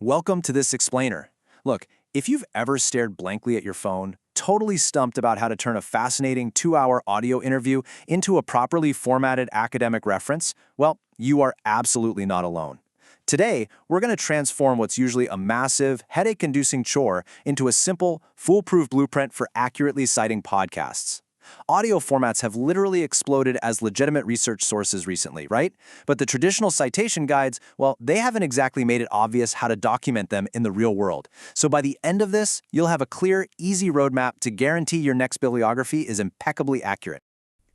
Welcome to this explainer. Look, if you've ever stared blankly at your phone, totally stumped about how to turn a fascinating 2-hour audio interview into a properly formatted academic reference, well, you are absolutely not alone. Today, we're going to transform what's usually a massive, headache-inducing chore into a simple, foolproof blueprint for accurately citing podcasts. Audio formats have literally exploded as legitimate research sources recently, right? But the traditional citation guides, well, they haven't exactly made it obvious how to document them in the real world. So by the end of this, you'll have a clear, easy roadmap to guarantee your next bibliography is impeccably accurate.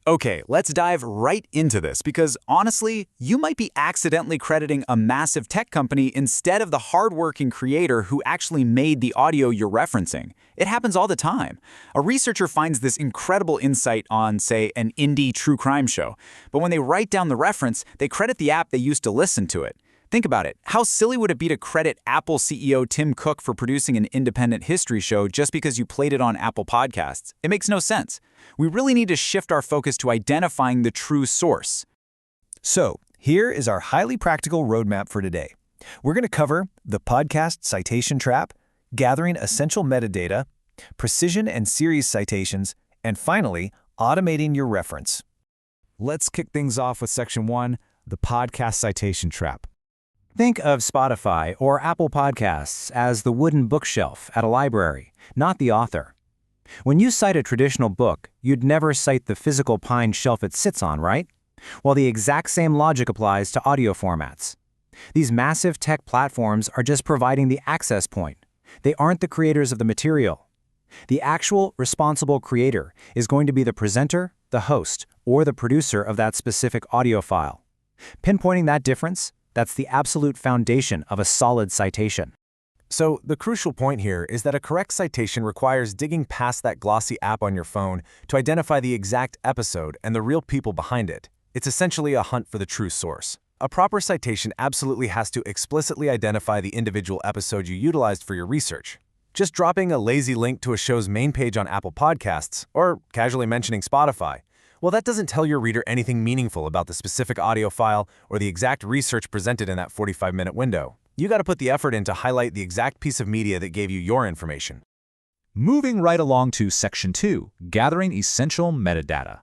Okay, let's dive right into this because honestly, you might be accidentally crediting a massive tech company instead of the hardworking creator who actually made the audio you're referencing. It happens all the time. A researcher finds this incredible insight on, say, an indie true crime show, but when they write down the reference, they credit the app they used to listen to it. Think about it. How silly would it be to credit Apple CEO Tim Cook for producing an independent history show just because you played it on Apple Podcasts? It makes no sense. We really need to shift our focus to identifying the true source. So, here is our highly practical roadmap for today. We're going to cover the podcast citation trap, gathering essential metadata, precision and series citations, and finally, automating your reference. Let's kick things off with Section 1, the podcast citation trap. Think of Spotify or Apple Podcasts as the wooden bookshelf at a library, not the author. When you cite a traditional book, you'd never cite the physical pine shelf it sits on, right? Well, the exact same logic applies to audio formats. These massive tech platforms are just providing the access point. They aren't the creators of the material. The actual responsible creator is going to be the presenter, the host, or the producer of that specific audio file. Pinpointing that difference, that's the absolute foundation of a solid citation. So, the crucial point here is that a correct citation requires digging past that glossy app on your phone to identify the exact episode and the real people behind it. It's essentially a hunt for the true source. A proper citation absolutely has to explicitly identify the individual episode you utilized for your research. Just dropping a lazy link to a show's main page on Apple Podcasts, or casually mentioning Spotify, well, that doesn't tell your reader anything meaningful about the specific audio file or the exact research presented in that 45-minute window. You got to put the effort in to highlight the exact piece of media that gave you your information. Moving right along to Section 2, gathering essential metadata.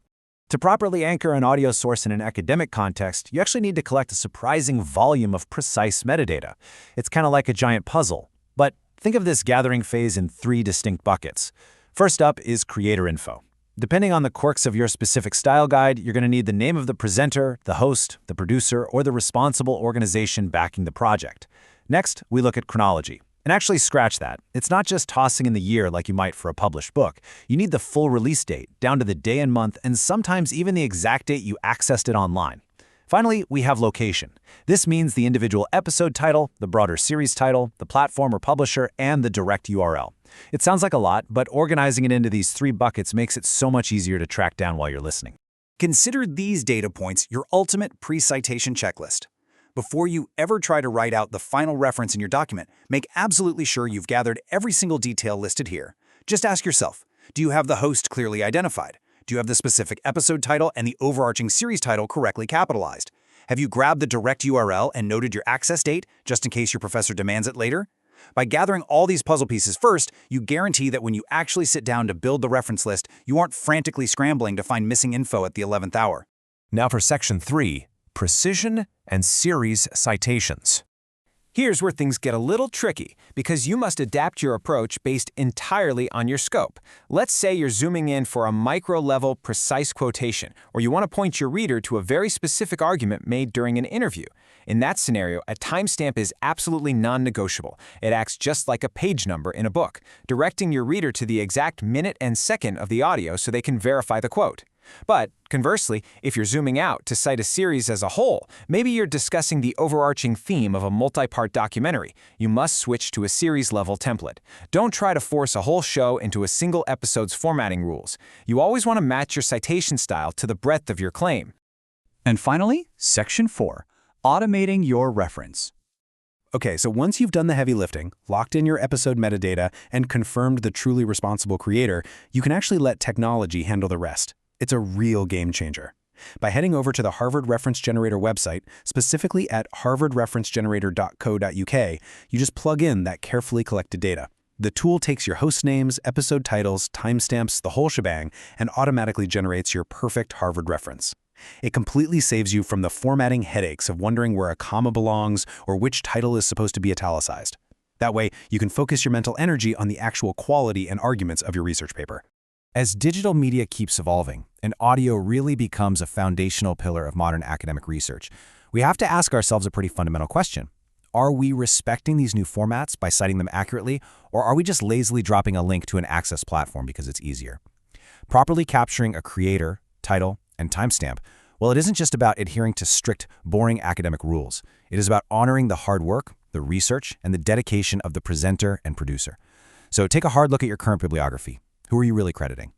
To properly anchor an audio source in an academic context, you actually need to collect a surprising volume of precise metadata. It's kind of like a giant puzzle. But think of this gathering phase in 3 distinct buckets. First up is creator info. Depending on the quirks of your specific style guide, you're going to need the name of the presenter, the host, the producer, or the responsible organization backing the project. Next, we look at chronology. And actually scratch that. It's not just tossing in the year like you might for a published book. You need the full release date, down to the day and month, and sometimes even the exact date you accessed it online. Finally, we have location. This means the individual episode title, the broader series title, the platform or publisher, and the direct URL. It sounds like a lot, but organizing it into these 3 buckets makes it so much easier to track down while you're listening. Consider these data points your ultimate pre-citation checklist. Before you ever try to write out the final reference in your document, make absolutely sure you've gathered every single detail listed here. Just ask yourself, do you have the host clearly identified? Do you have the specific episode title and the overarching series title correctly capitalized? Have you grabbed the direct URL and noted your access date, just in case your professor demands it later? By gathering all these puzzle pieces first, you guarantee that when you actually sit down to build the reference list, you aren't frantically scrambling to find missing info at the 11th hour. Now for Section 3, precision and series citations. Here's where things get a little tricky because you must adapt your approach based entirely on your scope. Let's say you're zooming in for a micro-level precise quotation, or you want to point your reader to a very specific argument made during an interview. In that scenario, a timestamp is absolutely non-negotiable. It acts just like a page number in a book, directing your reader to the exact minute and second of the audio so they can verify the quote. But conversely, if you're zooming out to cite a series as a whole, maybe you're discussing the overarching theme of a multi-part documentary, you must switch to a series-level template. Don't try to force a whole show into a single episode's formatting rules. You always want to match your citation style to the breadth of your claim. And finally, Section 4, automating your reference. Okay, so once you've done the heavy lifting, locked in your episode metadata, and confirmed the truly responsible creator, you can actually let technology handle the rest. It's a real game changer. By heading over to the Harvard Reference Generator website, specifically at harvardreferencegenerator.co.uk, you just plug in that carefully collected data. The tool takes your host names, episode titles, timestamps, the whole shebang, and automatically generates your perfect Harvard reference. It completely saves you from the formatting headaches of wondering where a comma belongs or which title is supposed to be italicized. That way, you can focus your mental energy on the actual quality and arguments of your research paper. As digital media keeps evolving, and audio really becomes a foundational pillar of modern academic research, we have to ask ourselves a pretty fundamental question. Are we respecting these new formats by citing them accurately, or are we just lazily dropping a link to an access platform because it's easier? Properly capturing a creator, title, and timestamp, well, it isn't just about adhering to strict, boring academic rules. It is about honoring the hard work, the research, and the dedication of the presenter and producer. So take a hard look at your current bibliography. Who are you really crediting?